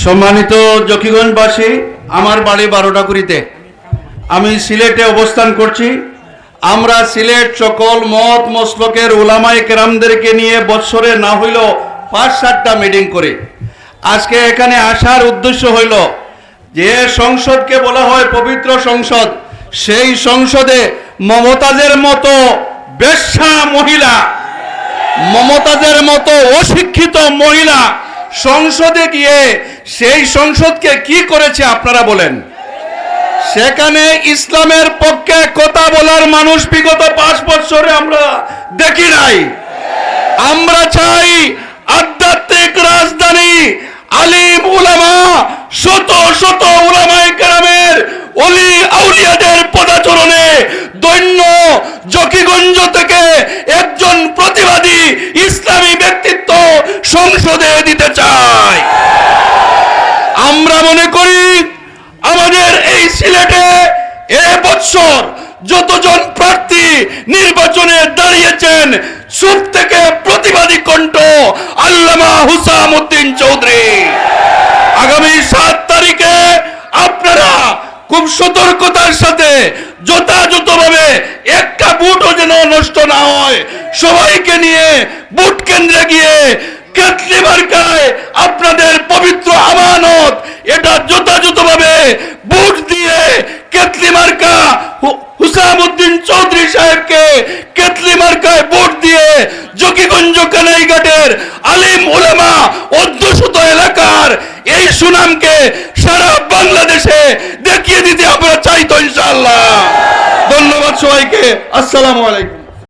সম্মানিত জকিগঞ্জবাসী, আমার বাড়ি বারোটাকুড়িতে। আমি সিলেটে অবস্থান করছি। আমরা সিলেট সকল মত মসলকের উলামায়ে কেরামদেরকে নিয়ে বৎসরে না হইলেও ৫-৭টা মিটিং করি। আজকে এখানে আসার উদ্দেশ্য হইল যে সংসদকে বলা হয় পবিত্র সংসদ, সেই সংসদে মমতাজের মতো বেশ্যা মহিলা, মমতাজের মতো অশিক্ষিত মহিলা সংসদে গিয়ে সেই সংসদকে কি করেছে আপনারা বলেন? সেখানে ইসলামের পক্ষে কথা বলার মানুষ বিগত ৫ বছরে আমরা দেখি নাই। আমরা চাই আধ্যাত্মিক রাজধানী, আলিম উলামা, শত শত উলামায়ে কেরামের ওলি আউলিয়াদের পদাচরণে দৈন্য জকিগঞ্জ থেকে একজন প্রতিবাদী ইসলামী ব্যক্তিত্ব সংসদে দিতে চাই। আমরা মনে করি আমাদের এই সিলেটে এবছর যতজন প্রার্থী নির্বাচনে দাঁড়িয়েছেন, সব থেকে প্রতিবাদী কণ্ঠ আল্লামা হুসামউদ্দিন চৌধুরী। আগামী ৭ তারিখে আপনারা খুব সতর্কতার সাথে যথাযথভাবে একটা ভোটও যেন নষ্ট না হয়, সবাইকে নিয়ে ভোট কেন্দ্রে গিয়ে কেতলি মার্কায় আপনাদের পবিত্র আমানত, এটা যথাযথভাবে ভোট দিয়ে কেতলি মার্কা হুসামউদ্দিন চৌধুরী সাহেবকে কেতলি মার্কায় ভোট দিয়ে জকিগঞ্জ কানাইঘাটের আলিম উলামা অধ্যুষিত এলাকার এই সুনামকে সারা বাংলাদেশে দেখিয়ে দিতে আমরা চাই তো ইনশাআল্লাহ। ধন্যবাদ সবাইকে। আসসালামু আলাইকুম।